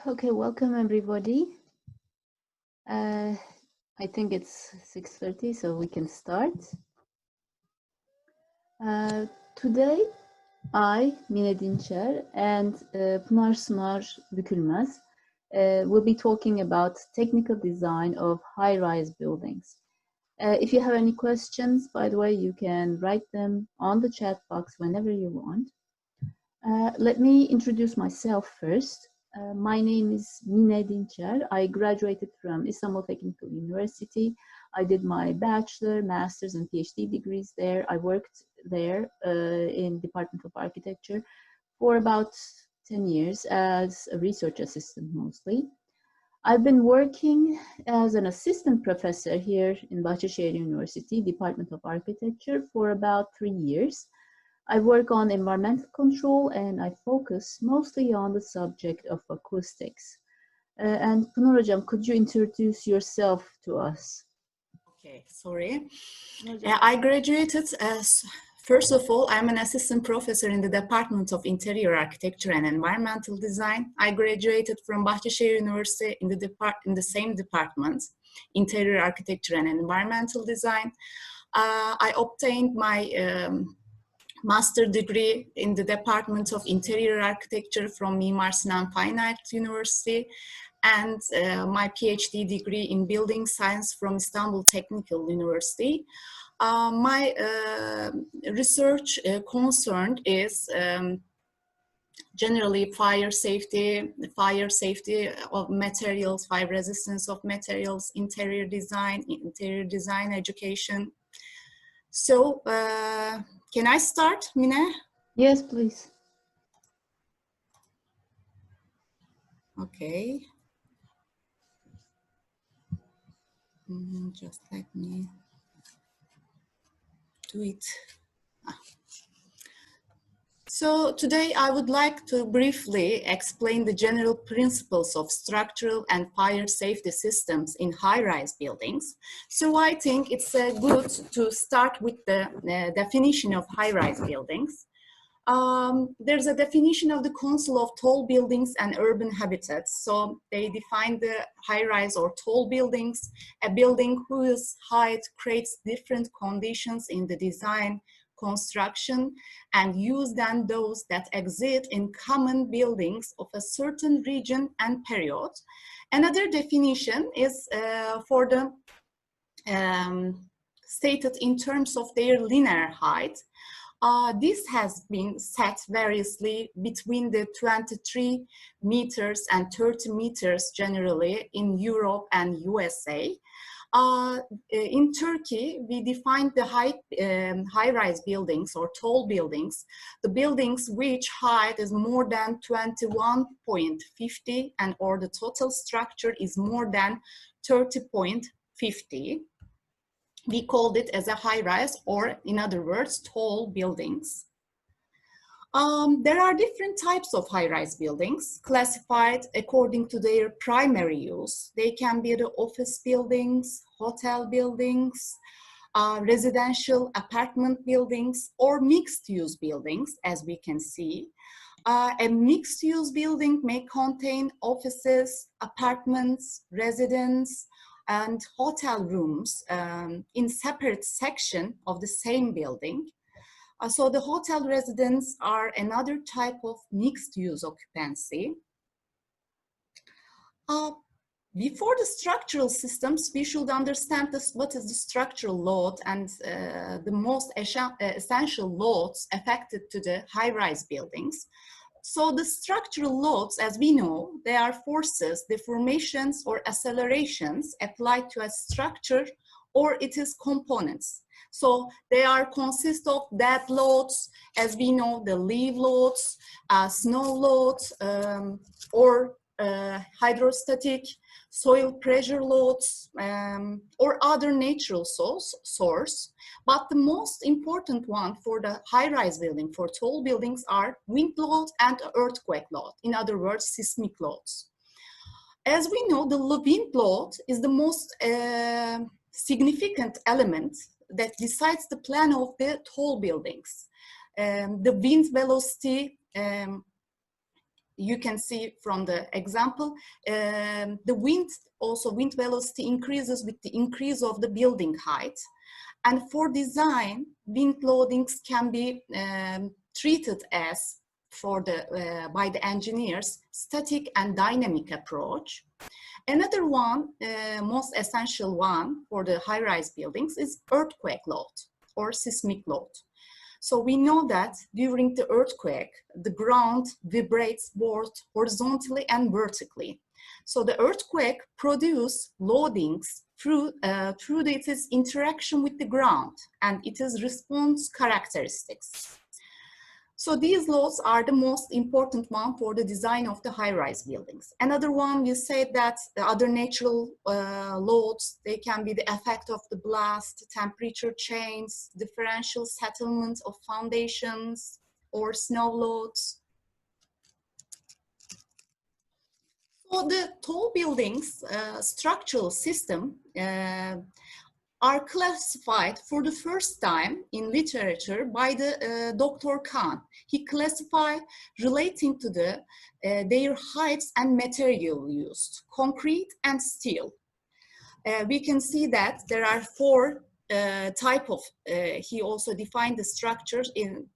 Okay, welcome everybody. I think it's 6:30, so we can start. Today, I, Dincer, and Pınar Sunar Bükülmez will be talking about technical design of high-rise buildings. If you have any questions, by the way, you can write them on the chat box whenever you want. Let me introduce myself first. My name is Mine Dincer. I graduated from Istanbul Technical University. I did my bachelor, master's, and PhD degrees there. I worked there in Department of Architecture for about 10 years as a research assistant mostly. I've been working as an assistant professor here in Bahçeşehir University, Department of Architecture, for about 3 years. I work on environmental control and I focus mostly on the subject of acoustics. And Pınar Hocam, could you introduce yourself to us? Okay, sorry. I graduated as, first of all, I'm an assistant professor in the Department of Interior Architecture and Environmental Design. I graduated from Bahçeşehir University in the same department, Interior Architecture and Environmental Design. I obtained my master degree in the Department of Interior Architecture from Mimar Sinan Fine Arts University, and my PhD degree in Building Science from Istanbul Technical University. My research concern is generally fire safety of materials, fire resistance of materials, interior design education. So, can I start, Mine? Yes, please. Okay. Just let me do it. So today I would like to briefly explain the general principles of structural and fire safety systems in high-rise buildings. So I think it's good to start with the definition of high-rise buildings. There's a definition of the Council of Tall Buildings and Urban Habitats. So they define the high-rise or tall buildings, a building whose height creates different conditions in the design, construction, and use than those that exist in common buildings of a certain region and period. Another definition is for the stated in terms of their linear height. This has been set variously between the 23 meters and 30 meters generally in Europe and USA. In Turkey, we defined the high-rise buildings or tall buildings, the buildings which height is more than 21.50 and or the total structure is more than 30.50. We called it as a high-rise, or in other words, tall buildings. There are different types of high-rise buildings classified according to their primary use. They can be the office buildings, hotel buildings, residential apartment buildings, or mixed-use buildings, as we can see. A mixed-use building may contain offices, apartments, residence, and hotel rooms in separate section of the same building. So the hotel residents are another type of mixed-use occupancy. Before the structural systems, we should understand what is the structural load and the most essential loads affected to the high-rise buildings. So the structural loads, as we know, they are forces, deformations, or accelerations applied to a structure or its components. So they consist of dead loads, as we know, the leaf loads, snow loads, or hydrostatic, soil pressure loads, or other natural source. But the most important one for the high-rise building, for tall buildings, are wind load and earthquake load. In other words, seismic loads. As we know, the wind load is the most significant element that decides the plan of the tall buildings. The wind velocity you can see from the example, the wind velocity increases with the increase of the building height. And for design, wind loadings can be treated as by the engineers, static and dynamic approach. Another one, most essential one for the high-rise buildings is earthquake load or seismic load. So we know that during the earthquake, the ground vibrates both horizontally and vertically. So the earthquake produces loadings through its interaction with the ground and its response characteristics. So these loads are the most important one for the design of the high-rise buildings. Another one, we said that the other natural loads, they can be the effect of the blast, temperature change, differential settlement of foundations, or snow loads. So the tall buildings structural system are classified for the first time in literature by the Dr. Khan. He classified relating to their heights and material used, concrete and steel. We can see that there are four types of, he also defined the structures in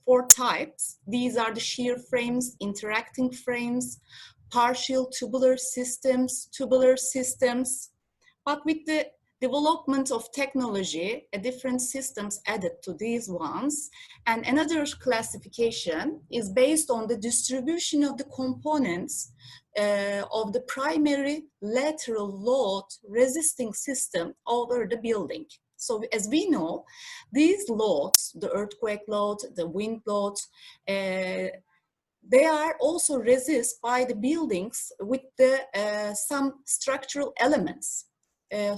4 types. These are the shear frames, interacting frames, partial tubular systems, but with the development of technology, different systems added to these ones. And another classification is based on the distribution of the components of the primary lateral load resisting system over the building. So as we know, these loads, the earthquake load, the wind load, they are also resisted by the buildings with some structural elements.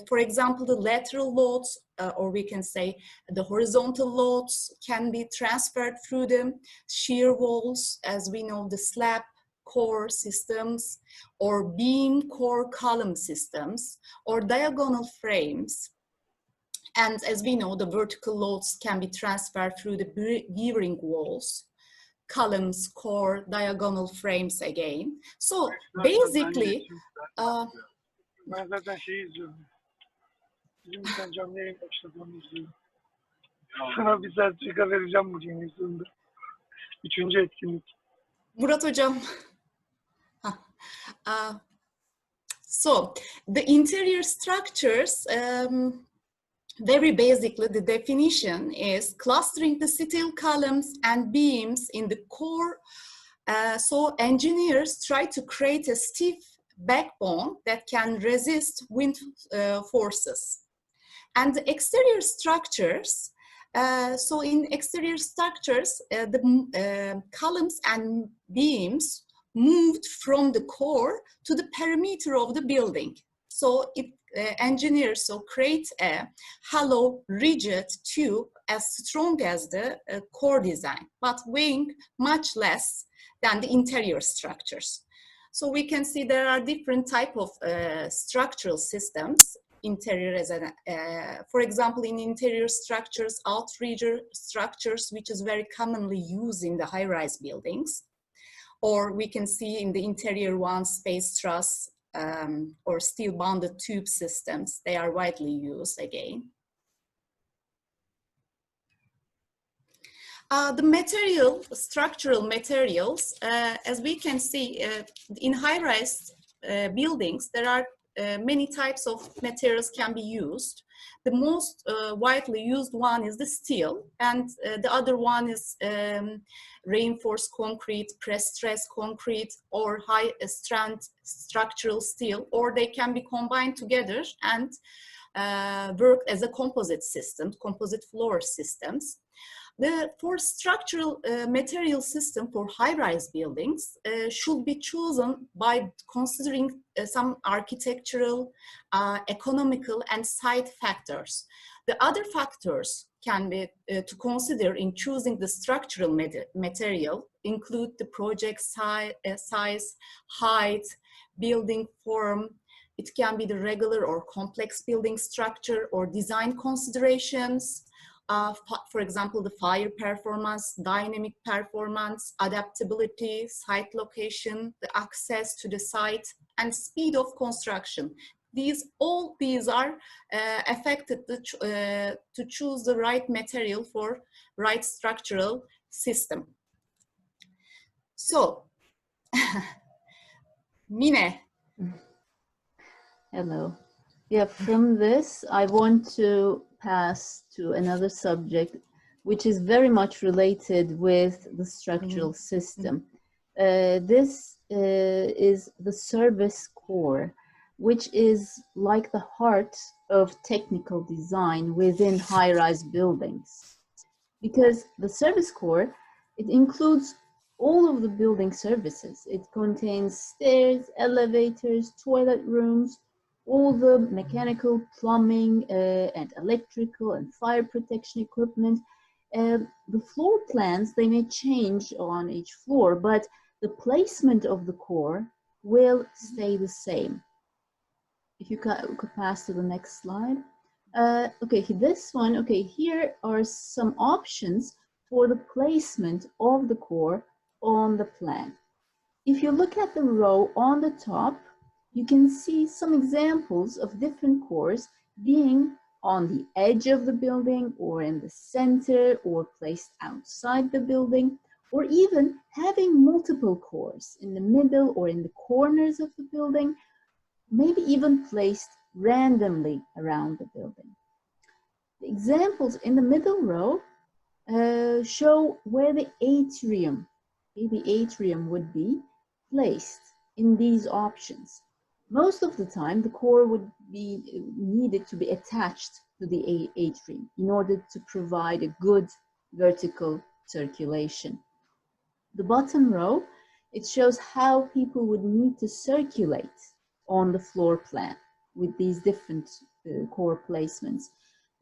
For example, the lateral loads, or we can say the horizontal loads, can be transferred through the shear walls, as we know, the slab core systems, or beam core column systems, or diagonal frames. And as we know, the vertical loads can be transferred through the bearing walls, columns, core, diagonal frames again. So basically, ben zaten şeyi izliyorum. Bizim bir tane canlı yayın başladı, onu izliyorum. Sana bir sertifika vereceğim bugün yüzünde. 3. etkinlik. Murat Hocam. So the interior structures, very basically, the definition is clustering the steel columns and beams in the core. So engineers try to create a stiff backbone that can resist wind forces. And the exterior structures, so in exterior structures, the columns and beams moved from the core to the perimeter of the building. So engineers create a hollow, rigid tube as strong as the core design, but weighing much less than the interior structures. So we can see there are different types of structural systems. Interior as for example, in interior structures, outrigger structures, which is very commonly used in the high-rise buildings. Or we can see in the interior one, space truss or steel bonded tube systems. They are widely used again. The structural materials, as we can see in high-rise buildings, there are many types of materials can be used. The most widely used one is the steel, and the other one is reinforced concrete, press-stress concrete, or high-strength structural steel, or they can be combined together and work as a composite system, composite floor systems. For structural material system for high-rise buildings should be chosen by considering some architectural, economical, and site factors. The other factors can be to consider in choosing the structural material include the project size, height, building form. It can be the regular or complex building structure or design considerations. for example, the fire performance, dynamic performance, adaptability, site location, the access to the site, and speed of construction. All these are affected to choose the right material for right structural system. So, Mine. Hello. Yeah, from this, I want to pass to another subject, which is very much related with the structural system. This is the service core, which is like the heart of technical design within high-rise buildings. Because the service core, it includes all of the building services. It contains stairs, elevators, toilet rooms, all the mechanical, plumbing, and electrical and fire protection equipment. The floor plans, they may change on each floor, but the placement of the core will stay the same. If you could pass to the next slide. Okay, this one, okay, here are some options for the placement of the core on the plan. If you look at the row on the top, you can see some examples of different cores being on the edge of the building or in the center or placed outside the building, or even having multiple cores in the middle or in the corners of the building, maybe even placed randomly around the building. The examples in the middle row show where the atrium would be placed in these options. Most of the time, the core would be needed to be attached to the atrium in order to provide a good vertical circulation. The bottom row, it shows how people would need to circulate on the floor plan with these different core placements.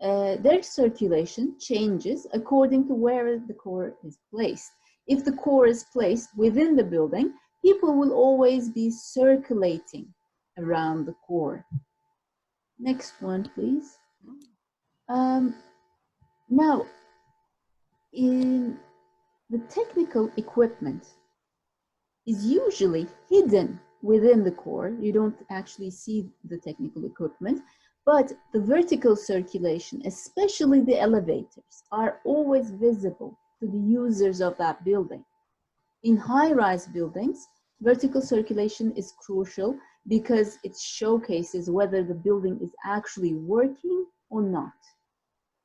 Their circulation changes according to where the core is placed. If the core is placed within the building, people will always be circulating around the core. Next one, please. Now, in the technical equipment is usually hidden within the core. You don't actually see the technical equipment, but the vertical circulation, especially the elevators, are always visible to the users of that building. In high-rise buildings, vertical circulation is crucial because it showcases whether the building is actually working or not.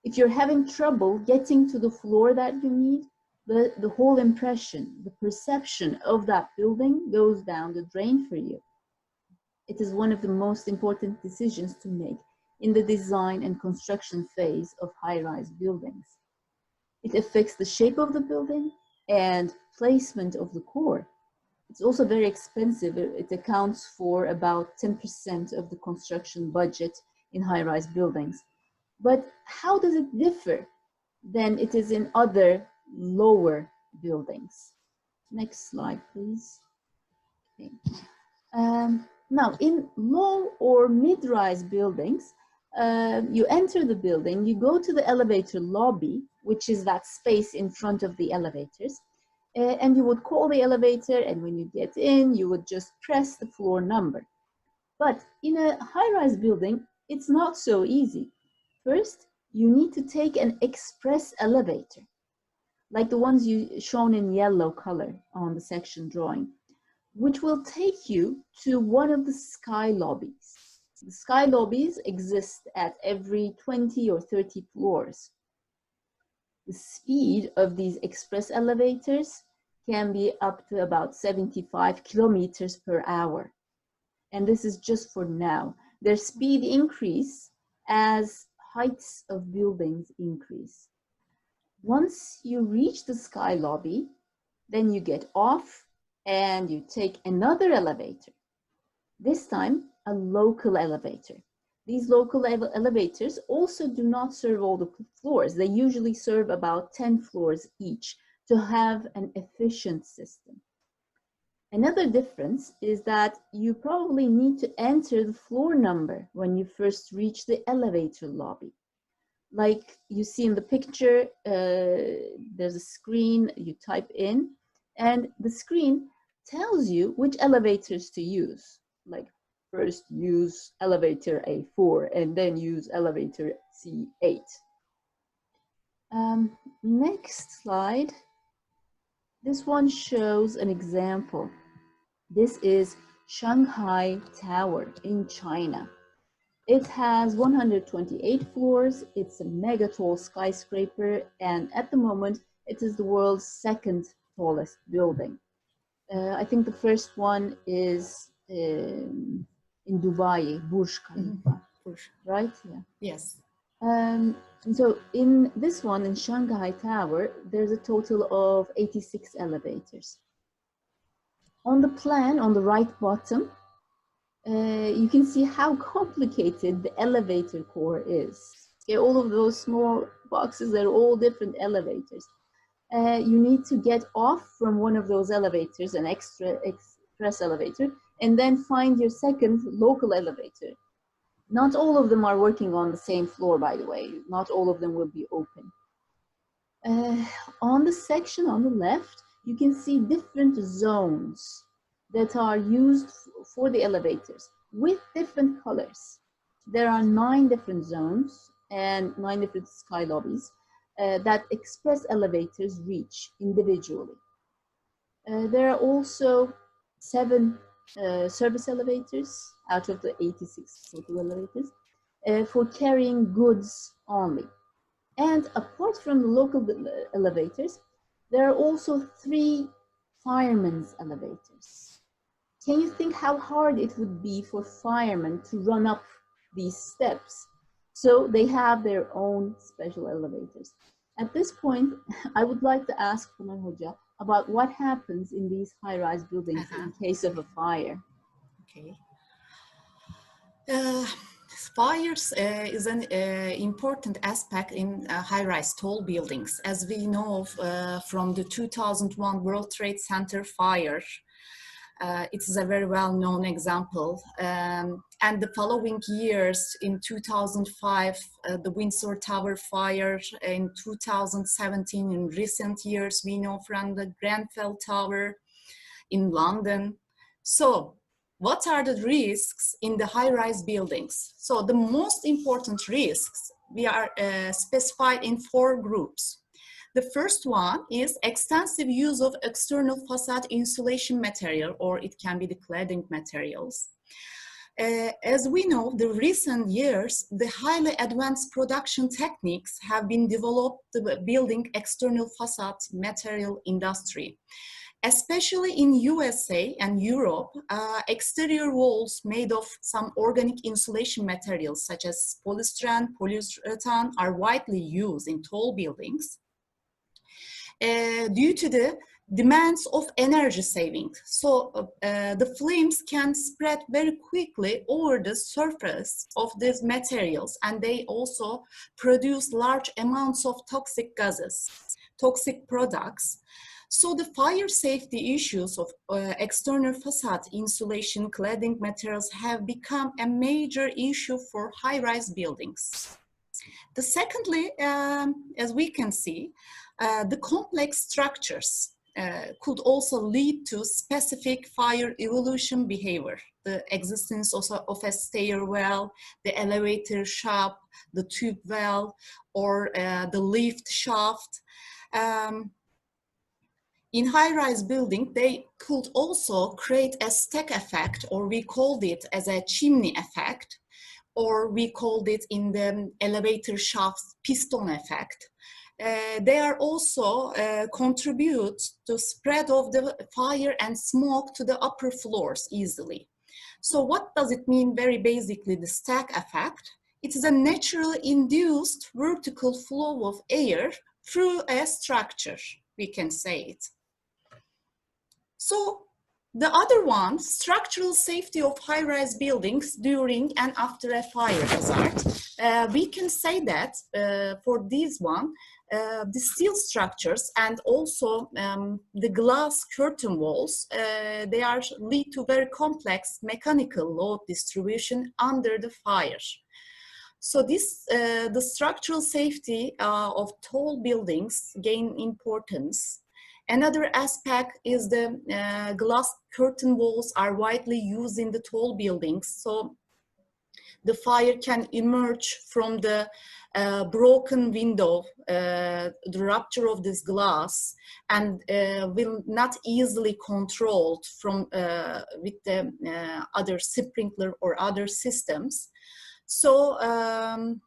If you're having trouble getting to the floor that you need, the whole impression, the perception of that building goes down the drain for you. It is one of the most important decisions to make in the design and construction phase of high-rise buildings. It affects the shape of the building and placement of the core. It's also very expensive. It accounts for about 10% of the construction budget in high-rise buildings. But how does it differ than it is in other lower buildings? Next slide, please. Okay. Now, in low or mid-rise buildings, you enter the building, you go to the elevator lobby, which is that space in front of the elevators, and you would call the elevator, and when you get in, you would just press the floor number. But in a high-rise building, it's not so easy. First, you need to take an express elevator, like the ones shown in yellow color on the section drawing, which will take you to one of the sky lobbies. The sky lobbies exist at every 20 or 30 floors. The speed of these express elevators can be up to about 75 kilometers per hour. And this is just for now. Their speed increase as heights of buildings increase. Once you reach the sky lobby, then you get off and you take another elevator. This time, a local elevator. These local elevators also do not serve all the floors. They usually serve about 10 floors each to have an efficient system. Another difference is that you probably need to enter the floor number when you first reach the elevator lobby. like you see in the picture, there's a screen you type in, and the screen tells you which elevators to use. Like first use elevator A4 and then use elevator C8. Next slide. This one shows an example. This is Shanghai Tower in China. It has 128 floors. It's a mega tall skyscraper, and at the moment, it is the world's second tallest building. I think the first one is in Dubai, Burj Khalifa, right? Yeah. Yes. So in this one, in Shanghai Tower, there's a total of 86 elevators. On the plan, on the right bottom, you can see how complicated the elevator core is. Okay, all of those small boxes are all different elevators. You need to get off from one of those elevators, an express elevator, and then find your second local elevator. Not all of them are working on the same floor, by the way. Not all of them will be open. On the section on the left, you can see different zones that are used for the elevators with different colors. There are 9 different zones and 9 different sky lobbies that express elevators reach individually. There are also 7 service elevators out of the 86 total elevators for carrying goods only. And apart from the local elevators, there are also 3 firemen's elevators. Can you think how hard it would be for firemen to run up these steps? So they have their own special elevators. At this point, I would like to ask Pınar Hoca about what happens in these high-rise buildings in case of a fire. Okay. Fires is an important aspect in high-rise tall buildings. As we know from the 2001 World Trade Center fire, it is a very well-known example. And the following years, in 2005, the Windsor Tower fire, in 2017, in recent years, we know from the Grenfell Tower in London. So, what are the risks in the high-rise buildings? So the most important risks, we are specified in 4 groups. The first one is extensive use of external facade insulation material, or it can be the cladding materials. As we know, the recent years, the highly advanced production techniques have been developed to building external facade material industry. Especially in USA and Europe, exterior walls made of some organic insulation materials such as polystyrene, polyurethane are widely used in tall buildings due to the demands of energy saving. So the flames can spread very quickly over the surface of these materials, and they also produce large amounts of toxic gases, toxic products. So the fire safety issues of external facade insulation cladding materials have become a major issue for high-rise buildings. The secondly, as we can see, the complex structures could also lead to specific fire evolution behavior. The existence also of a stairwell, the elevator shaft, the tube well, or the lift shaft. In high-rise building, they could also create a stack effect, or we called it as a chimney effect, or we called it in the elevator shaft piston effect. They are also contribute to spread of the fire and smoke to the upper floors easily. So what does it mean very basically, the stack effect? It is a naturally induced vertical flow of air through a structure, we can say it. So the other one, structural safety of high-rise buildings during and after a fire hazard. We can say that for this one, the steel structures and also the glass curtain walls, they are lead to very complex mechanical load distribution under the fire. So this, the structural safety of tall buildings gain importance. Another aspect is the glass curtain walls are widely used in the tall buildings. So the fire can emerge from the broken window, the rupture of this glass, and will not easily controlled from with the other sprinkler or other systems. So, and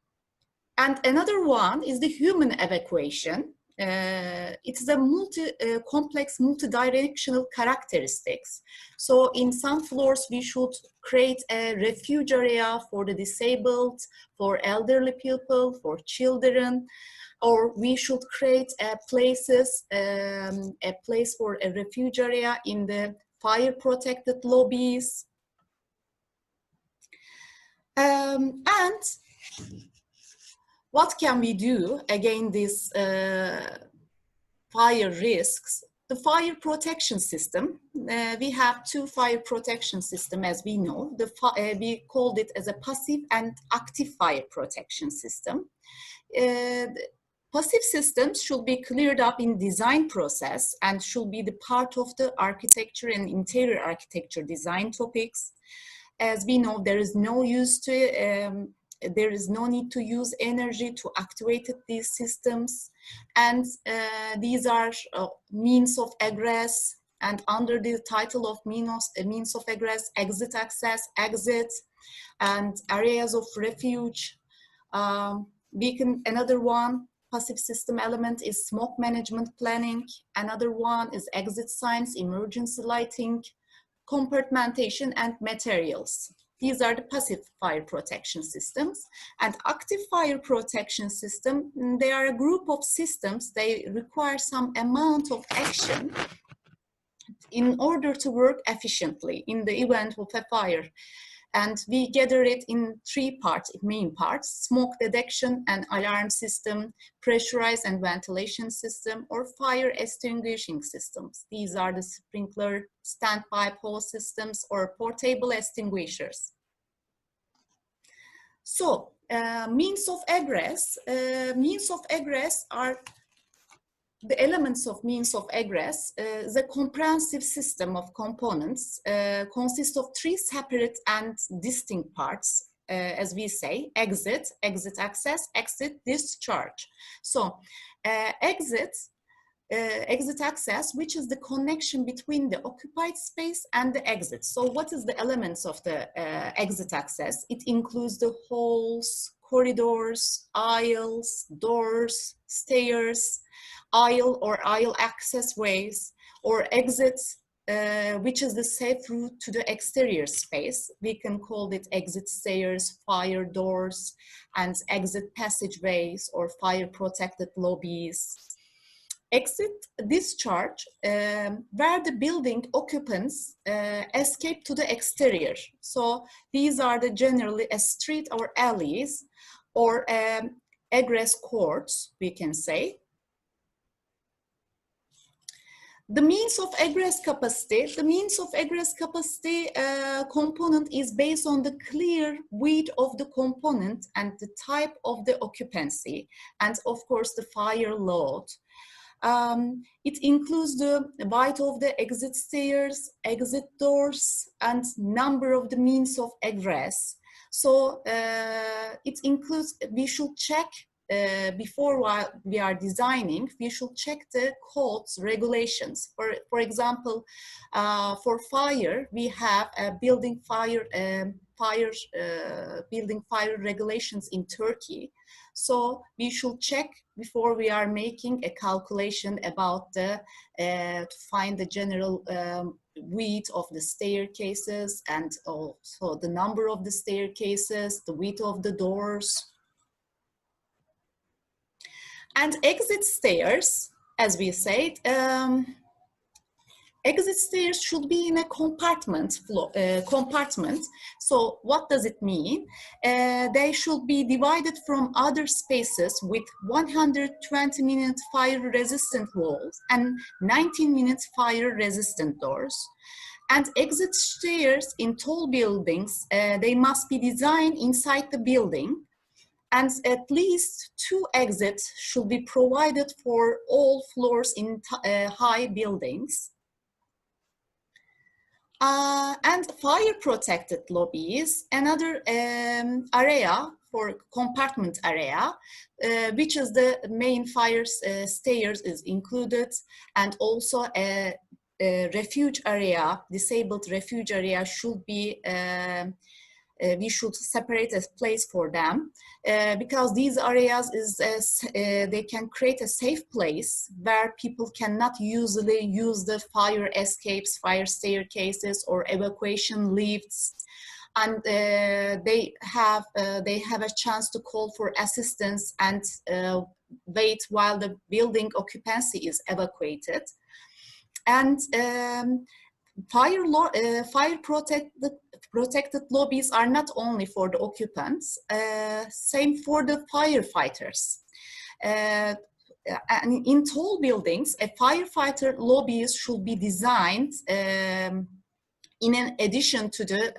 another one is the human evacuation. It's a complex, multi-directional characteristics. So in some floors, we should create a refuge area for the disabled, for elderly people, for children, or we should create a place for a refuge area in the fire-protected lobbies. And what can we do against these fire risks? The fire protection system, we have two fire protection systems as we know. We called it as a passive and active fire protection system. Passive systems should be cleared up in design process and should be the part of the architecture and interior architecture design topics. As we know, there is no need to use energy to activate these systems, and these are means of egress, and under the title of means of egress, exit access, exit, and areas of refuge. Another one, passive system element is smoke management planning. Another one is exit signs, emergency lighting, compartmentation, and materials. These are the passive fire protection systems. And active fire protection system, they are a group of systems. They require some amount of action in order to work efficiently in the event of a fire. And we gather it in three parts, main parts: smoke detection and alarm system, pressurized and ventilation system, or fire extinguishing systems. These are the sprinkler, standby hose systems, or portable extinguishers. So means of egress are the elements of means of egress. The comprehensive system of components consists of three separate and distinct parts, as we say: exit, exit access, exit discharge. So exit access, which is the connection between the occupied space and the exit. So what is the elements of the exit access? It includes the halls, corridors, aisles, doors, stairs, aisle or aisle access ways, or exits, which is the safe route to the exterior space. We can call it exit stairs, fire doors, and exit passageways, or fire protected lobbies. Exit discharge, where the building occupants escape to the exterior. So these are generally a street or alleys, or egress courts, we can say. The means of egress capacity, component is based on the clear width of the component and the type of the occupancy, and of course the fire load. It includes the width of the exit stairs, exit doors, and number of the means of egress. So it includes, we should check before we are designing, we should check the codes, regulations. For example, for fire, we have building fire regulations in Turkey. So we should check before we are making a calculation about the to find the general width of the staircases, and also the number of the staircases, the width of the doors. And exit stairs, as we said, exit stairs should be in a compartment. So what does it mean? They should be divided from other spaces with 120-minute fire-resistant walls and 19-minute fire-resistant doors. And exit stairs in tall buildings, they must be designed inside the building. And at least 2 exits should be provided for all floors in high buildings. And fire protected lobbies, another area for compartment area, which is the main fire stairs is included, and also a refuge area, disabled refuge area should be, we should separate a place for them, because these areas they can create a safe place where people cannot usually use the fire escapes, fire staircases, or evacuation lifts, and they have a chance to call for assistance and wait while the building occupancy is evacuated. And fire protected lobbies are not only for the occupants, same for the firefighters. And in tall buildings, a firefighter lobbies should be designed in addition to the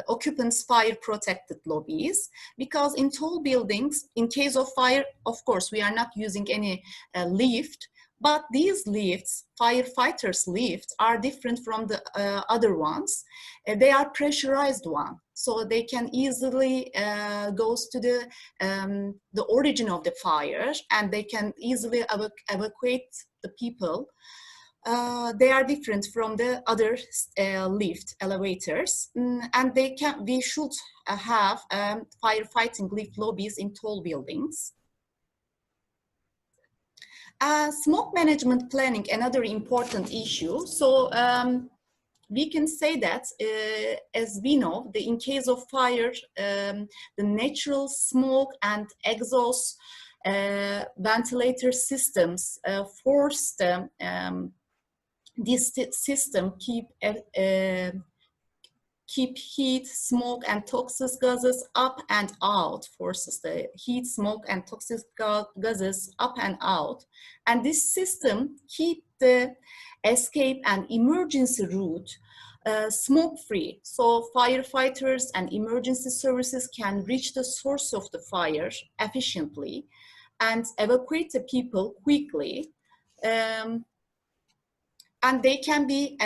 occupants' fire protected lobbies, because in tall buildings, in case of fire, of course, we are not using any lift, but these lifts, firefighters' lifts, are different from the other ones. They are pressurized one, so they can easily go to the origin of the fire, and they can easily evacuate the people. They are different from the other lift elevators, and we should have firefighting lift lobbies in tall buildings. Smoke management planning, another important issue. So we can say that, as we know, in case of fire, the natural smoke and exhaust ventilator systems force this system keep heat, smoke, and toxic gases up and out, forces the heat, smoke, and toxic gases up and out. And this system keep the escape and emergency route smoke-free. So firefighters and emergency services can reach the source of the fire efficiently and evacuate the people quickly. And they can be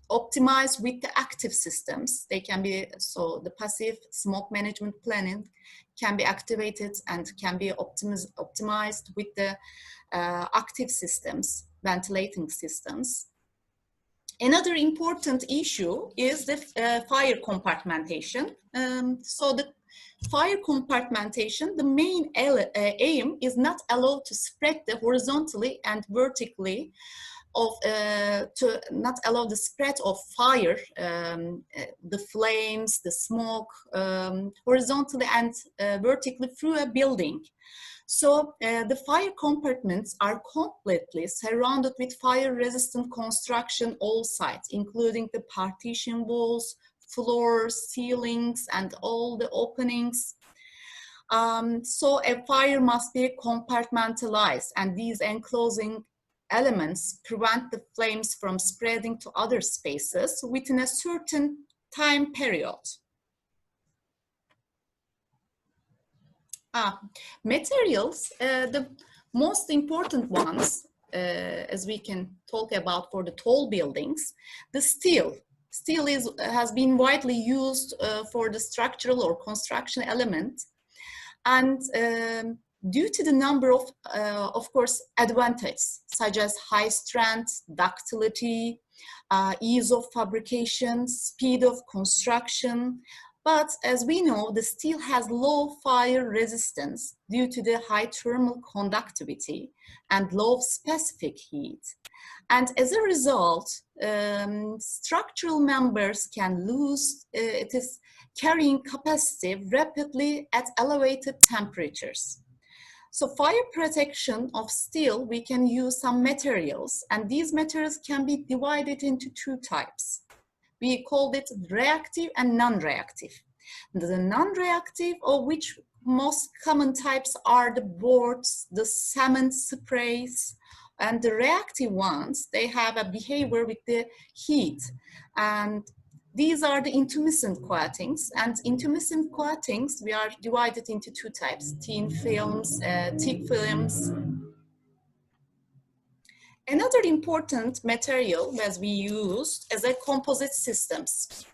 optimized with the active systems. They can be, so the passive smoke management planning can be activated and can be optimized with the active systems, ventilating systems. Another important issue is the fire compartmentation. So the fire compartmentation, the main aim is not allowed to spread the horizontally and vertically to not allow the spread of fire, the flames, the smoke, horizontally and vertically through a building. So the fire compartments are completely surrounded with fire-resistant construction all sides, including the partition walls, floors, ceilings, and all the openings. So a fire must be compartmentalized, and these enclosing elements prevent the flames from spreading to other spaces within a certain time period. Materials, the most important ones, as we can talk about for the tall buildings, the steel. Steel has been widely used for the structural or construction element, and due to the number of course, advantages, such as high strength, ductility, ease of fabrication, speed of construction. But as we know, the steel has low fire resistance due to the high thermal conductivity and low specific heat. And as a result, structural members can lose its carrying capacity rapidly at elevated temperatures. So fire protection of steel, we can use some materials, and these materials can be divided into 2 types. We called it reactive and non-reactive. The non-reactive, of which most common types are the boards, the cement sprays, and the reactive ones, they have a behavior with the heat. And these are the intermittent coatings, and intermittent coatings, we are divided into two types, thin films, thick films. Another important material that we use is a composite systems.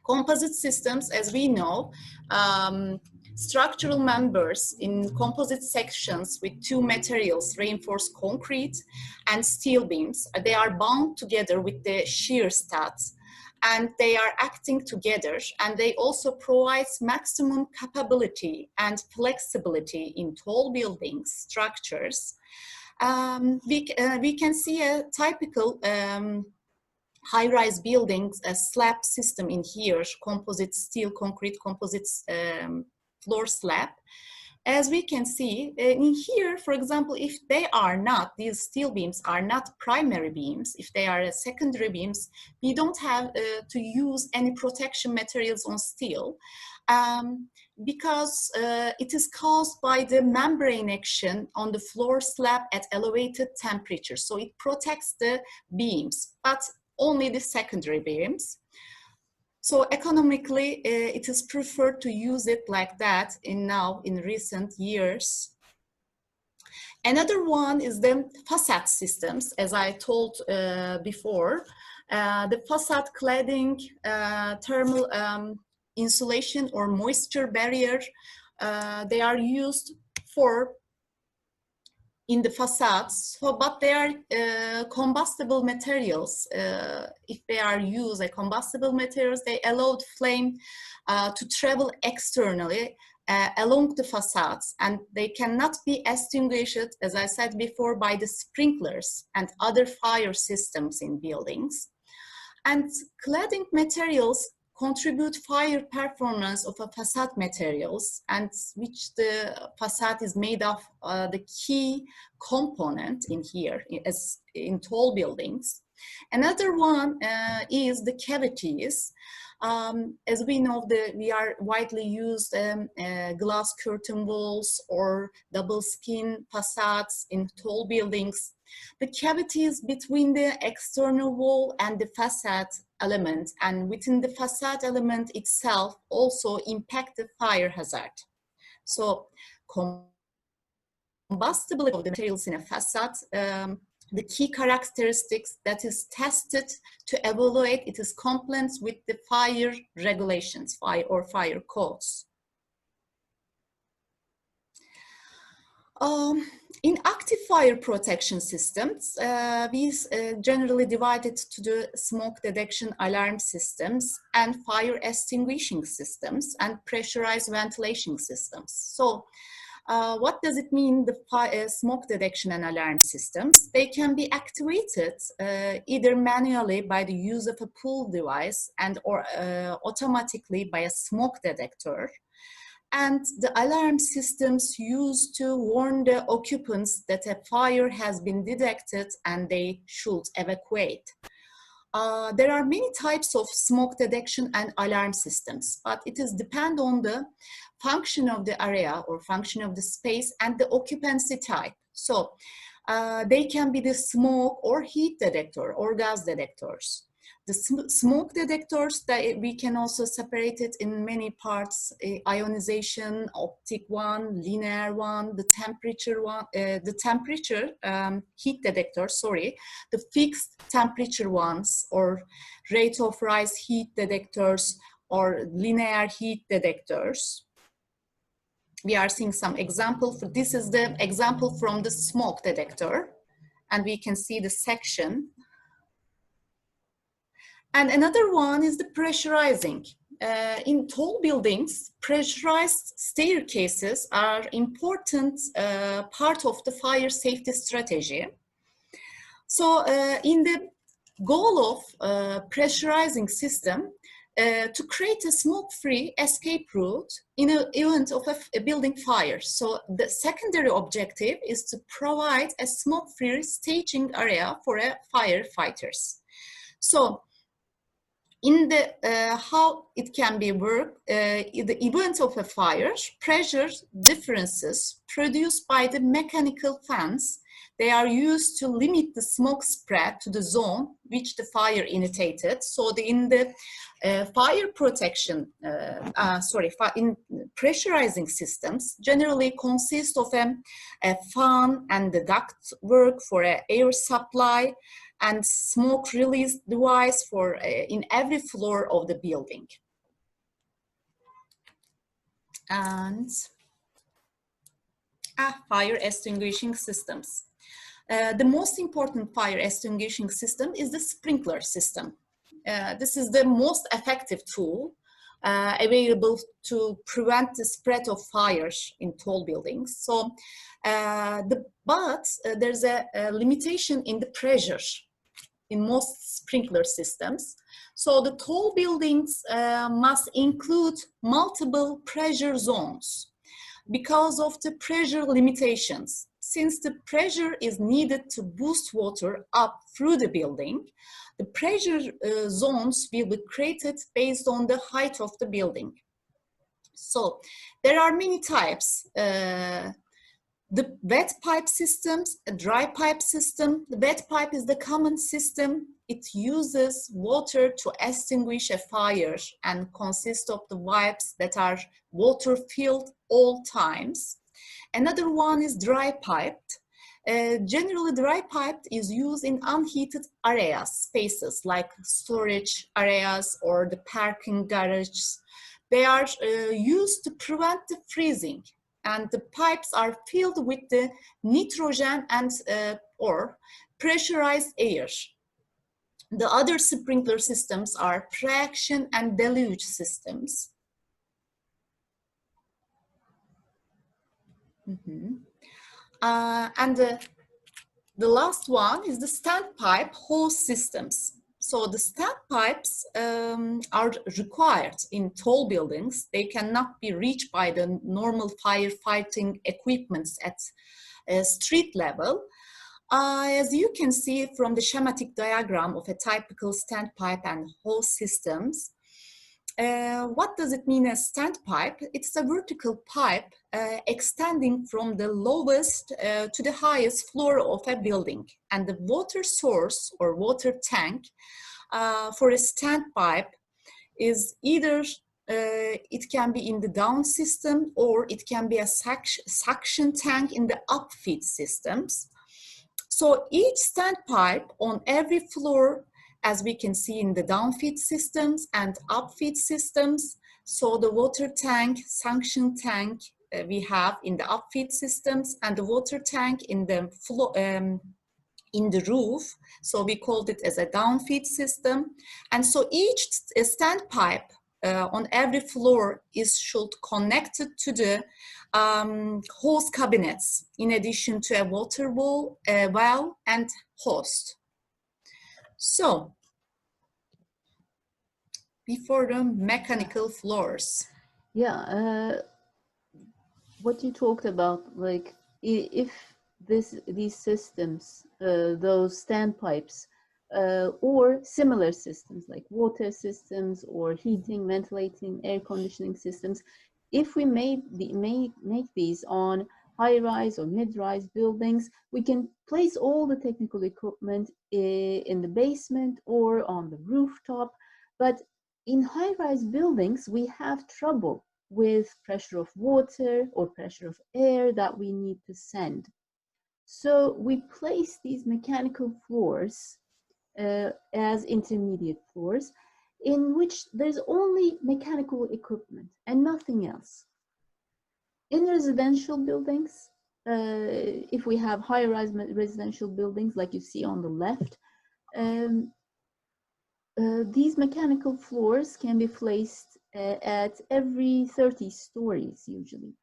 Composite systems, as we know, structural members in composite sections with two materials, reinforced concrete and steel beams, they are bound together with the shear studs, and they are acting together, and they also provide maximum capability and flexibility in tall building structures. We can see a typical high-rise buildings, a slab system in here, composite steel, concrete, composite floor slab. As we can see in here, for example, if they are not, these steel beams are not primary beams, if they are secondary beams, we don't have to use any protection materials on steel, because it is caused by the membrane action on the floor slab at elevated temperature. So it protects the beams, but only the secondary beams. So economically, it is preferred to use it like that in recent years. Another one is the facade systems, as I told before. The facade cladding, thermal insulation or moisture barrier, they are used for in the facades, but they are combustible materials. If they are used as combustible materials, they allow the flame to travel externally along the facades, and they cannot be extinguished, as I said before, by the sprinklers and other fire systems in buildings. And cladding materials contribute fire performance of a facade materials, and which the facade is made of the key component in here, as in tall buildings. Another one is the cavities. As we know, we are widely used glass curtain walls or double skin facades in tall buildings. The cavities between the external wall and the facade element and within the facade element itself also impact the fire hazard. So combustibility of the materials in a facade, the key characteristics that is tested to evaluate it is compliance with the fire regulations, fire codes. In active fire protection systems, we generally divide it to the smoke detection alarm systems and fire extinguishing systems and pressurized ventilation systems. So what does it mean, the smoke detection and alarm systems? They can be activated either manually by the use of a pull device and or automatically by a smoke detector. And the alarm systems used to warn the occupants that a fire has been detected and they should evacuate. There are many types of smoke detection and alarm systems, but it is depend on the function of the area or function of the space and the occupancy type. So they can be the smoke or heat detector or gas detectors. The smoke detectors, that we can also separate it in many parts: ionization, optic one, linear one, the temperature one, heat detector, sorry, the fixed temperature ones, or rate of rise heat detectors, or linear heat detectors. We are seeing some example. This is the example from the smoke detector, and we can see the section. And another one is the pressurizing. In tall buildings, pressurized staircases are important part of the fire safety strategy. So in the goal of pressurizing system, to create a smoke-free escape route in an event of a building fire. So the secondary objective is to provide a smoke-free staging area for firefighters. So in the how it can be worked, in the event of a fire, pressure differences produced by the mechanical fans, they are used to limit the smoke spread to the zone which the fire initiated. So in the fire protection, in pressurizing systems generally consist of a fan and the duct work for air supply and smoke release device for in every floor of the building. And fire extinguishing systems. The most important fire extinguishing system is the sprinkler system. This is the most effective tool available to prevent the spread of fires in tall buildings. So, there's a limitation in the pressure in most sprinkler systems. So the tall buildings must include multiple pressure zones because of the pressure limitations. Since the pressure is needed to boost water up through the building, the pressure zones will be created based on the height of the building. So there are many types. The wet pipe systems, a dry pipe system. The wet pipe is the common system. It uses water to extinguish a fire and consists of the pipes that are water filled all times. Another one is dry piped. Generally, dry piped is used in unheated areas, spaces like storage areas or the parking garages. They are used to prevent the freezing, and the pipes are filled with the nitrogen and or pressurized air. The other sprinkler systems are pre-action and deluge systems. The last one is the standpipe hose systems. So the standpipes are required in tall buildings. They cannot be reached by the normal firefighting equipments at street level. As you can see from the schematic diagram of a typical standpipe and hose systems, what does it mean as standpipe? It's a vertical pipe extending from the lowest to the highest floor of a building. And the water source or water tank for a standpipe is either it can be in the down system or it can be a suction tank in the upfeed systems. So each standpipe on every floor, as we can see in the downfeed systems and upfeed systems. So the water tank, suction tank we have in the upfeed systems, and the water tank in the floor, in the roof. So we called it as a downfeed system. And so each standpipe on every floor should connected to the hose cabinets, in addition to a water well and hose. So, before the mechanical floors. Yeah, what you talked about, like if these systems, those standpipes, or similar systems like water systems or heating, ventilating, air conditioning systems, if we make these on high-rise or mid-rise buildings, we can place all the technical equipment in the basement or on the rooftop. But in high-rise buildings, we have trouble with pressure of water or pressure of air that we need to send. So we place these mechanical floors as intermediate floors, in which there's only mechanical equipment and nothing else. In residential buildings, if we have high-rise residential buildings like you see on the left, these mechanical floors can be placed at every 30 stories usually.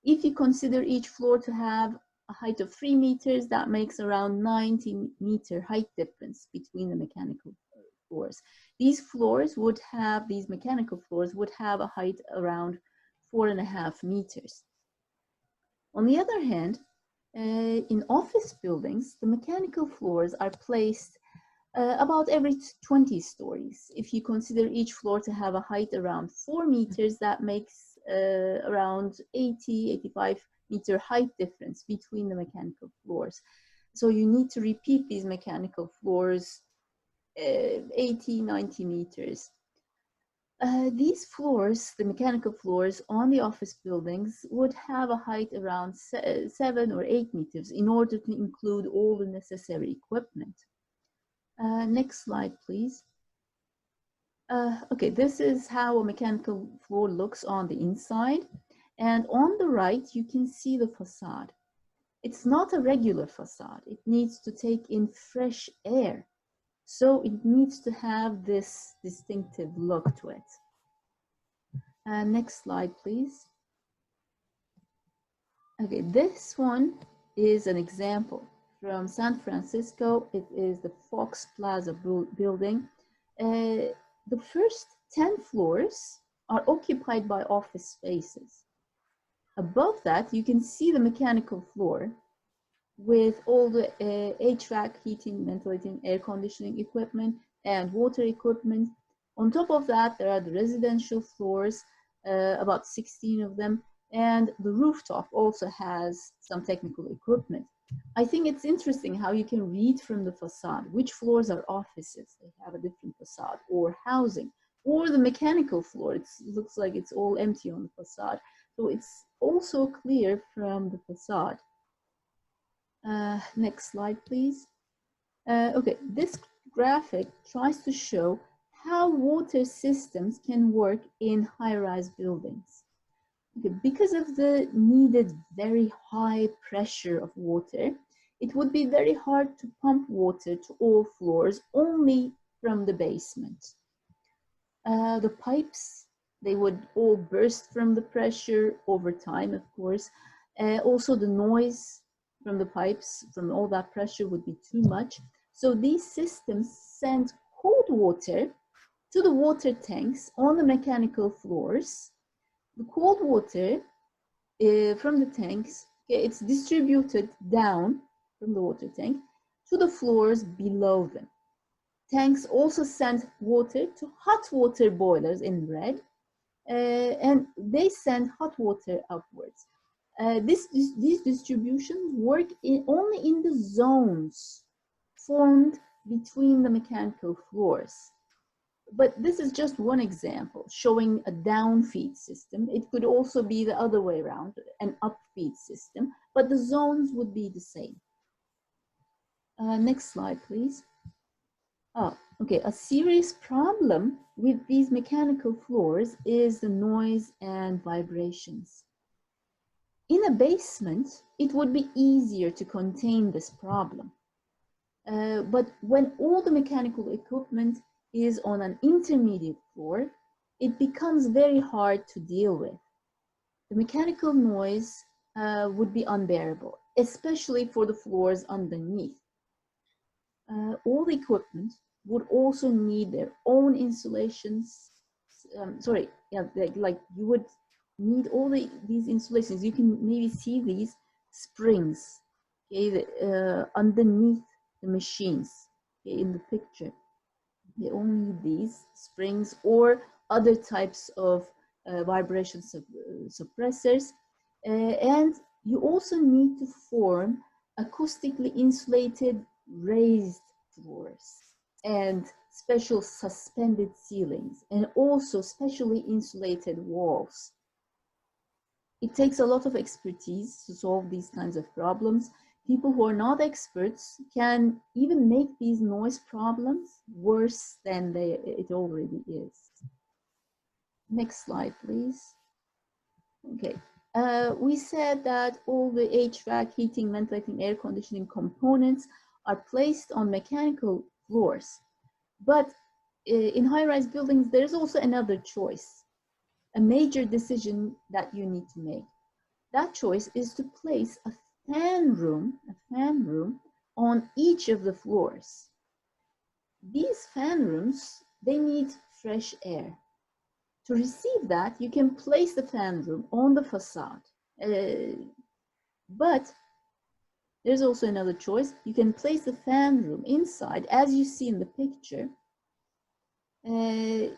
If you consider each floor to have a height of 3 meters, that makes around 90-meter height difference between the mechanical floors. These mechanical floors would have a height around 4.5 meters. On the other hand, in office buildings, the mechanical floors are placed about every 20 stories. If you consider each floor to have a height around 4 meters, that makes around 80-85 meter height difference between the mechanical floors. So you need to repeat these mechanical floors 80, 90 meters. These floors, the mechanical floors on the office buildings, would have a height around 7 or 8 meters in order to include all the necessary equipment. Next slide, please. Okay, this is how a mechanical floor looks on the inside. And on the right, you can see the facade. It's not a regular facade. It needs to take in fresh air. So it needs to have this distinctive look to it. Next slide, please. Okay, this one is an example from San Francisco. It is the Fox Plaza building. The first 10 floors are occupied by office spaces. Above that, you can see the mechanical floor with all the HVAC, heating, ventilating, air conditioning equipment, and water equipment. On top of that, there are the residential floors, about 16 of them, and the rooftop also has some technical equipment. I think it's interesting how you can read from the facade which floors are offices, they have a different facade, or housing, or the mechanical floor. It looks like it's all empty on the facade. So it's also clear from the facade. Next slide, please. Okay, this graphic tries to show how water systems can work in high-rise buildings. Okay, because of the needed very high pressure of water, it would be very hard to pump water to all floors only from the basement. The pipes, they would all burst from the pressure over time, of course. Also, the noise from the pipes, from all that pressure, would be too much. So these systems send cold water to the water tanks on the mechanical floors. The cold water from the tanks, it's distributed down from the water tank to the floors below them. Tanks also send water to hot water boilers in red, and they send hot water upwards. These distributions work only in the zones formed between the mechanical floors. But this is just one example showing a downfeed system. It could also be the other way around, an upfeed system, but the zones would be the same. Next slide, please. Oh, okay, a serious problem with these mechanical floors is the noise and vibrations. In a basement, it would be easier to contain this problem. But when all the mechanical equipment is on an intermediate floor, it becomes very hard to deal with. The mechanical noise would be unbearable, especially for the floors underneath. All the equipment would also need their own insulations. Like you would need all these insulations. You can maybe see these springs, okay, underneath the machines, okay, in the picture. They all need these springs or other types of vibration suppressors. And you also need to form acoustically insulated raised floors and special suspended ceilings, and also specially insulated walls. It takes a lot of expertise to solve these kinds of problems. People who are not experts can even make these noise problems worse than it already is. Next slide, please. Okay. We said that all the HVAC, heating, ventilating, air conditioning components are placed on mechanical floors. But in high-rise buildings, there's also another choice, a major decision that you need to make. That choice is to place a fan room on each of the floors. These fan rooms, they need fresh air. To receive that, you can place the fan room on the facade. But there's also another choice. You can place the fan room inside, as you see in the picture. And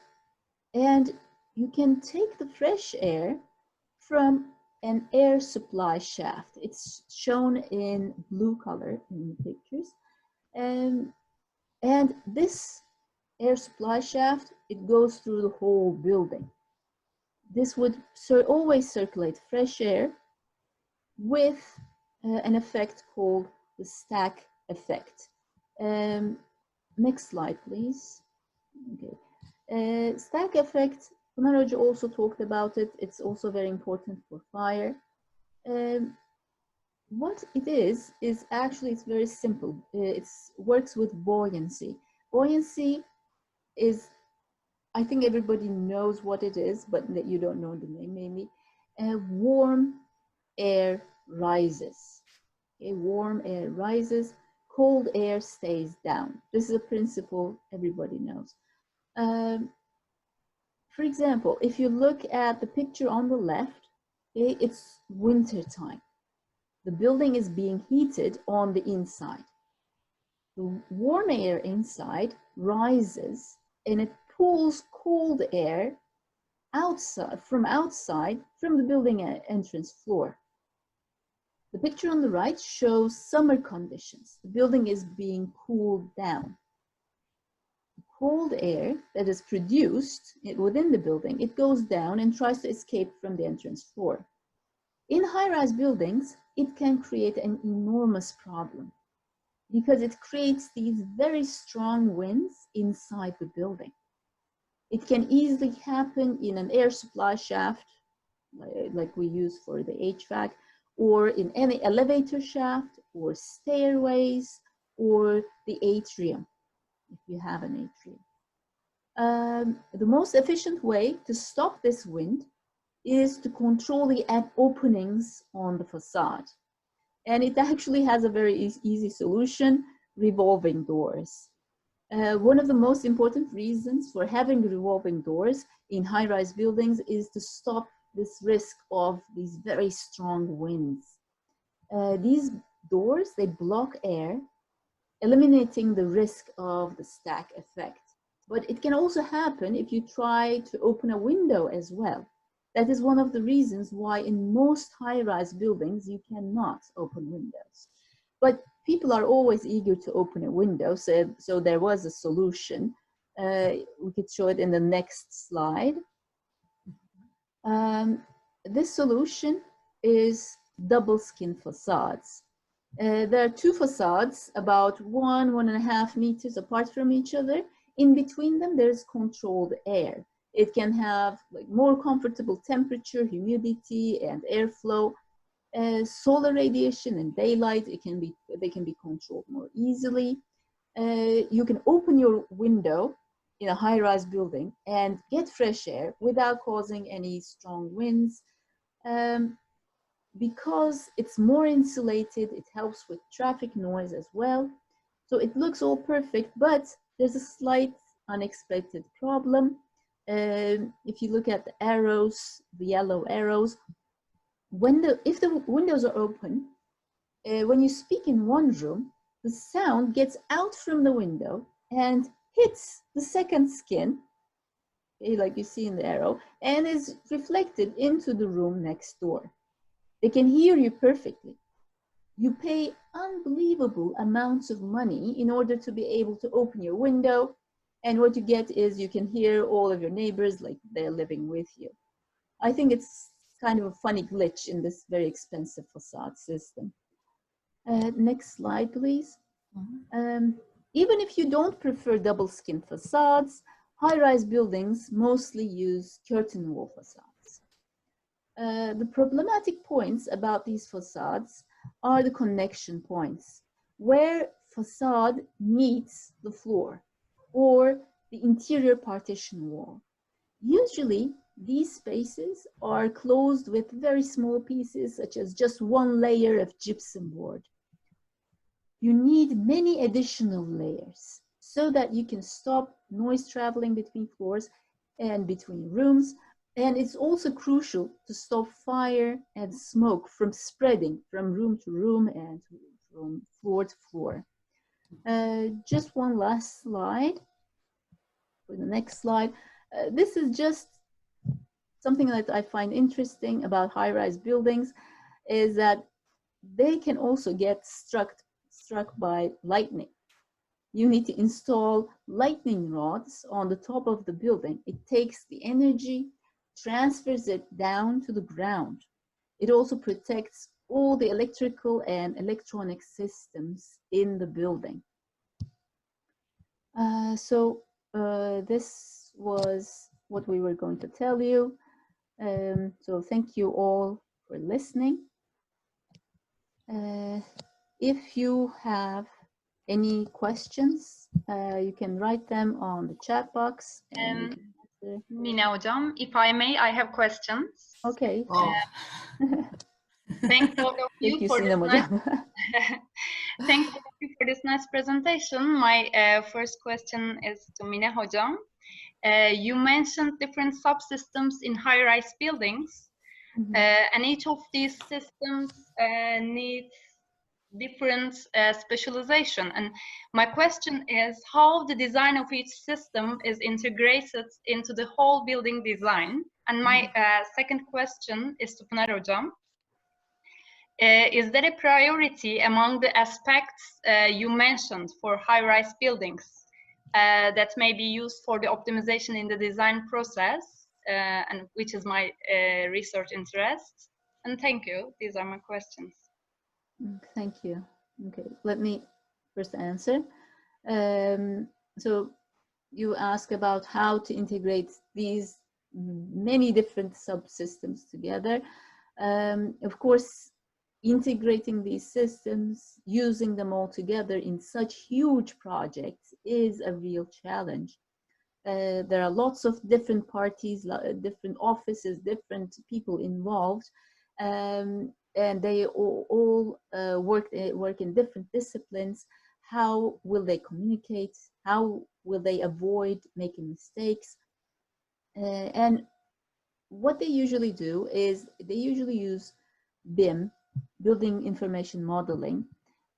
you can take the fresh air from an air supply shaft. It's shown in blue color in the pictures. And this air supply shaft, it goes through the whole building. This would always circulate fresh air with an effect called the stack effect. Next slide, please. Okay. Stack effect, Pınar Hoca also talked about it. It's also very important for fire. What it is actually, it's very simple. It works with buoyancy. Buoyancy is, I think everybody knows what it is, but that you don't know the name maybe. Warm air rises. Okay, warm air rises, cold air stays down. This is a principle everybody knows. For example, if you look at the picture on the left, okay, it's winter time. The building is being heated on the inside. The warm air inside rises and it pulls cold air outside from the building entrance floor. The picture on the right shows summer conditions. The building is being cooled down. The cold air that is produced within the building, it goes down and tries to escape from the entrance floor. In high-rise buildings, it can create an enormous problem because it creates these very strong winds inside the building. It can easily happen in an air supply shaft, like we use for the HVAC, or in any elevator shaft, or stairways, or the atrium, if you have an atrium. The most efficient way to stop this wind is to control the openings on the facade. And it actually has a very easy solution, revolving doors. One of the most important reasons for having revolving doors in high-rise buildings is to stop this risk of these very strong winds. These doors, they block air, eliminating the risk of the stack effect. But it can also happen if you try to open a window as well. That is one of the reasons why in most high-rise buildings you cannot open windows. But people are always eager to open a window, so there was a solution. We could show it in the next slide. This solution is double skin facades. There are two facades about 1.5 meters apart from each other. In between them, there's controlled air. It can have more comfortable temperature, humidity, and airflow. Solar radiation and daylight, they can be controlled more easily. You can open your window in a high-rise building and get fresh air without causing any strong winds. Because it's more insulated, it helps with traffic noise as well. So it looks all perfect, but there's a slight unexpected problem. If you look at the arrows, the yellow arrows, if the windows are open, when you speak in one room, the sound gets out from the window and hits the second skin, like you see in the arrow, and is reflected into the room next door. They can hear you perfectly. You pay unbelievable amounts of money in order to be able to open your window, and what you get is you can hear all of your neighbors like they're living with you. I think it's kind of a funny glitch in this very expensive facade system. Next slide, please. Even if you don't prefer double skin facades, high-rise buildings mostly use curtain wall facades. The problematic points about these facades are the connection points, where facade meets the floor or the interior partition wall. Usually, these spaces are closed with very small pieces, such as just one layer of gypsum board. You need many additional layers so that you can stop noise traveling between floors and between rooms. And it's also crucial to stop fire and smoke from spreading from room to room and from floor to floor. Just one last slide. For the next slide. This is just something that I find interesting about high-rise buildings is that they can also get struck by lightning. You need to install lightning rods on the top of the building. It takes the energy, transfers it down to the ground. It also protects all the electrical and electronic systems in the building. This was what we were going to tell you. So thank you all for listening. If you have any questions, you can write them on the chat box. Mina Hocam, if I may, I have questions. Okay. Oh. Thanks all of you for this nice, thanks all of you for this nice presentation. My first question is to Mina Hocam. You mentioned different subsystems in high-rise buildings, and each of these systems needs different specialization. And my question is how the design of each system is integrated into the whole building design. And my second question is to Pınar Hocam. Is there a priority among the aspects you mentioned for high-rise buildings that may be used for the optimization in the design process, and which is my research interest? And thank you. These are my questions. Thank you. Okay, let me first answer. So you ask about how to integrate these many different subsystems together. Of course, integrating these systems, using them all together in such huge projects is a real challenge. There are lots of different parties, different offices, different people involved, and they all work in different disciplines. How will they communicate? How will they avoid making mistakes? And what they usually do is they usually use BIM, Building Information Modeling.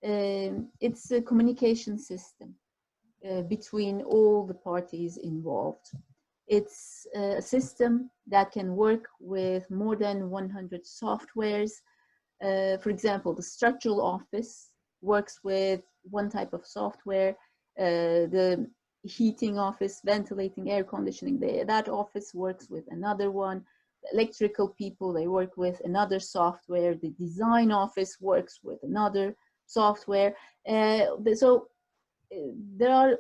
It's a communication system between all the parties involved. It's a system that can work with more than 100 softwares. For example, the structural office works with one type of software. The heating office, ventilating, air conditioning, that office works with another one. The electrical people, they work with another software. The design office works with another software. So there are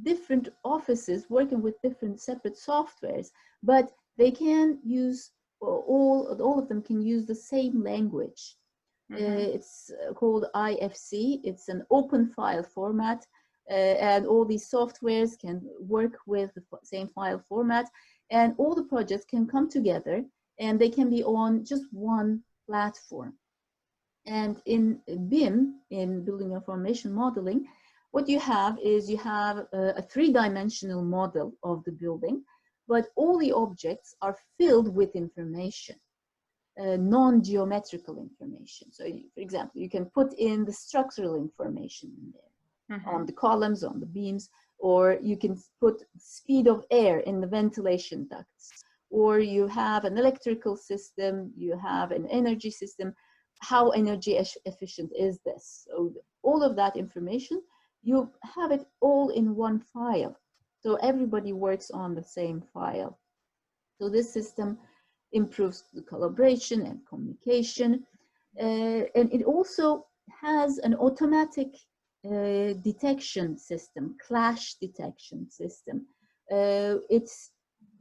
different offices working with different separate softwares, but they can use, all of them can use the same language. It's called IFC. It's an open file format, and all these softwares can work with the same file format, and all the projects can come together and they can be on just one platform. And in BIM, in Building Information Modeling, what you have is you have a three-dimensional model of the building, but all the objects are filled with information, non-geometrical information. So, for example, you can put in the structural information in there, on the columns, on the beams, or you can put speed of air in the ventilation ducts, or you have an electrical system, you have an energy system. How energy efficient is this? So all of that information, you have it all in one file. So everybody works on the same file. So this system improves the collaboration and communication. And it also has an automatic detection system, clash detection system. It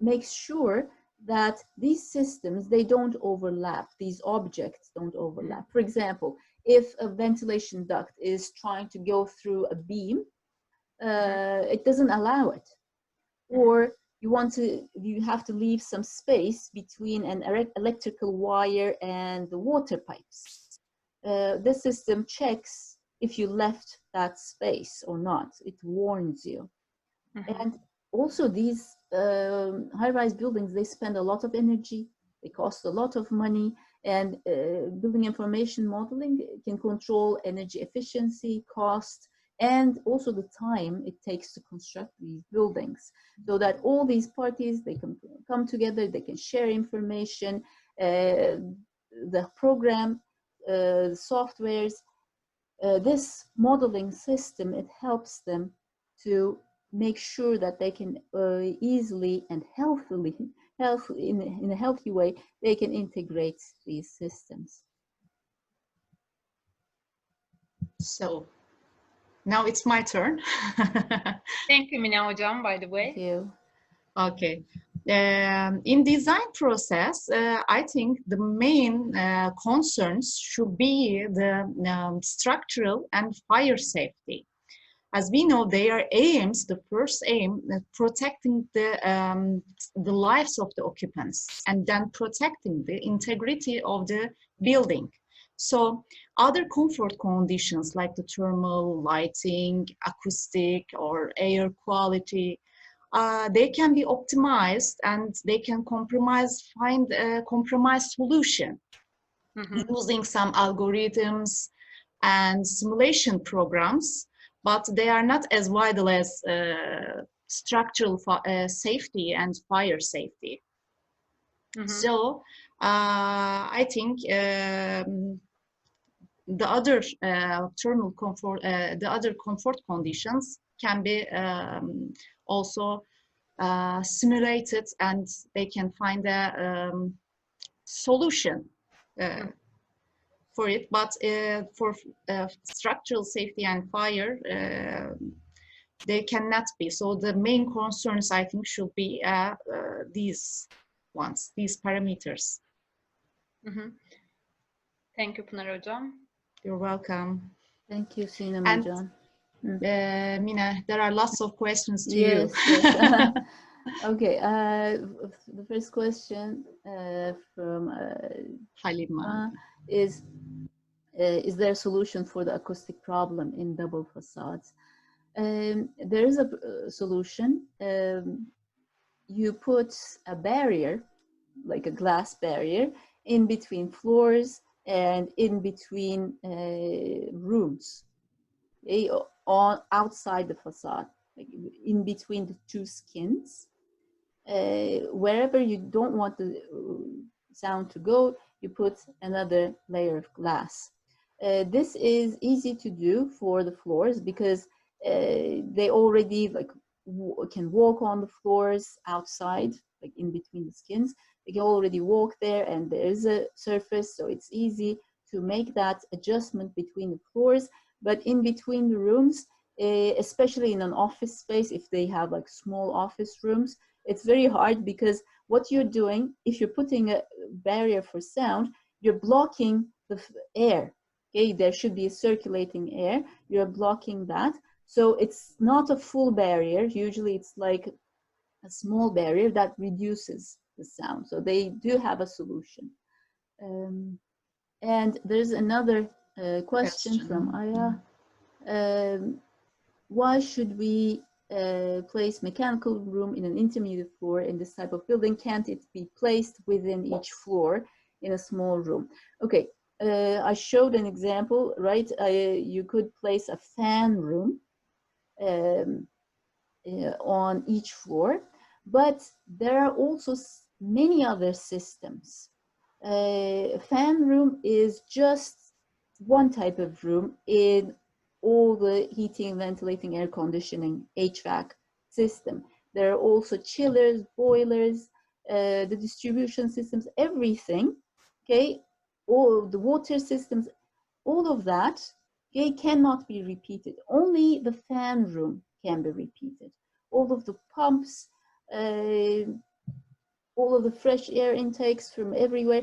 makes sure that these systems, they don't overlap, these objects don't overlap. For example, if a ventilation duct is trying to go through a beam, it doesn't allow it. Or you have to leave some space between an electrical wire and the water pipes. This system checks if you left that space or not. It warns you. And also these high-rise buildings, they spend a lot of energy, they cost a lot of money, and Building Information Modeling can control energy efficiency, cost, and also the time it takes to construct these buildings, so that all these parties, they can come together, they can share information, the program, softwares. This modeling system, it helps them to make sure that they can easily and healthily, in a healthy way, they can integrate these systems. So now it's my turn. Thank you, Mine Hocam, by the way. Thank you. Okay. In design process, I think the main concerns should be the structural and fire safety. As we know, their aims, the first aim, protecting the lives of the occupants, and then protecting the integrity of the building. So other comfort conditions like the thermal, lighting, acoustic, or air quality, they can be optimized, and they can find a compromise solution using some algorithms and simulation programs, but they are not as vital as structural safety and fire safety. So I think the other thermal comfort, the other comfort conditions can be also simulated, and they can find a solution for it. But for structural safety and fire, they cannot be. So the main concerns, I think, should be these ones, these parameters. Thank you, Pınar Hocam. You're welcome. Thank you, Sinem And Hocam. Mina, there are lots of questions to Yes, you. yes. Okay, the first question from Halima is there a solution for the acoustic problem in double facades? There is a solution. You put a barrier, like a glass barrier, in between floors and in between rooms, outside the facade, like in between the two skins. Wherever you don't want the sound to go, you put another layer of glass. This is easy to do for the floors because they already can walk on the floors outside, like in between the skins. They can already walk there, and there is a surface, so it's easy to make that adjustment between the floors. But in between the rooms, especially in an office space, if they have like small office rooms, it's very hard, because what you're doing, if you're putting a barrier for sound, you're blocking the air. Okay, there should be a circulating air. You're blocking that. So it's not a full barrier. Usually it's like a small barrier that reduces the sound. So they do have a solution. And there's another question from Aya. Why should we place mechanical room in an intermediate floor in this type of building? Can't it be placed within each floor in a small room? Okay, I showed an example, right? You could place a fan room on each floor, but there are also many other systems. Fan room is just one type of room in all the heating, ventilating, air conditioning, HVAC system. There are also chillers, boilers, the distribution systems, everything, okay? All the water systems, all of that, okay, cannot be repeated. Only the fan room can be repeated. All of the pumps, all of the fresh air intakes from everywhere,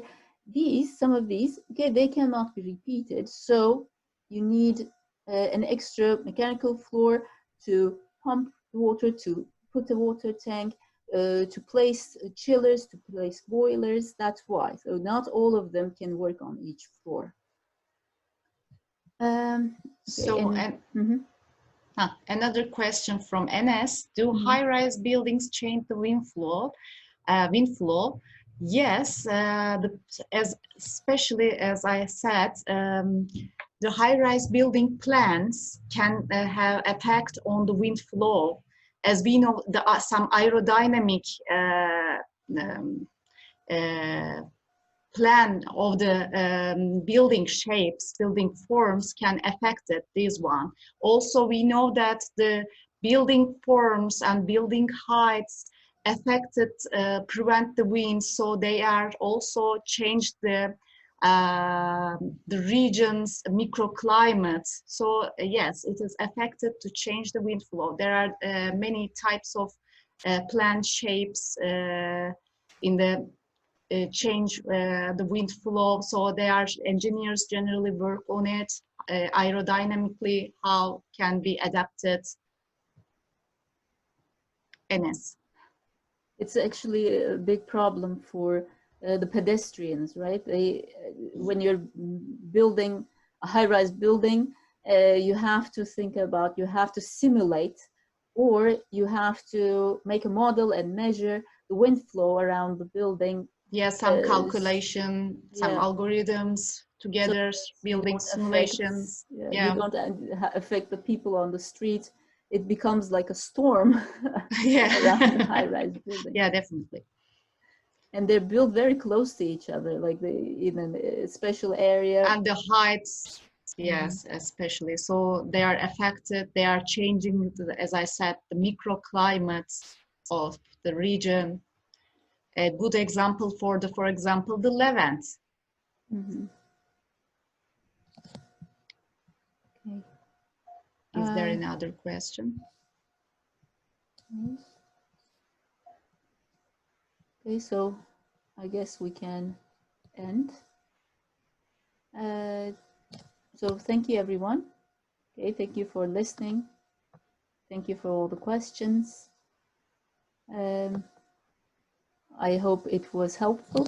some of these, okay, they cannot be repeated. So you need an extra mechanical floor to pump the water, to put a water tank, to place chillers, to place boilers. That's why. So not all of them can work on each floor. Okay, so another question from NS: do high-rise buildings change the wind flow? Yes, especially as I said, the high-rise building plans can have effect on the wind flow. As we know, some aerodynamic plan of the building shapes, building forms can affect it, this one. Also, we know that the building forms and building heights affected, prevent the wind, so they are also changed the region's microclimates. So yes, it is affected to change the wind flow. There are many types of plant shapes in the change the wind flow. So they are, engineers generally work on it aerodynamically, how can be adapted. Enes. It's actually a big problem for the pedestrians, right? When you're building a high-rise building, you have to think about, you have to simulate, or you have to make a model and measure the wind flow around the building. Yes, some calculation, some algorithms together, so building simulations. You don't affect the people on the street. It becomes like a storm around the high-rise building. Yeah, definitely. And they're built very close to each other, like in a special area. And the heights, yes, especially. So they are affected, they are changing, as I said, the microclimates of the region. A good example for example, the Levant. Okay. Is there another question? Okay, so I guess we can end. So thank you, everyone. Okay, thank you for listening. Thank you for all the questions. I hope it was helpful.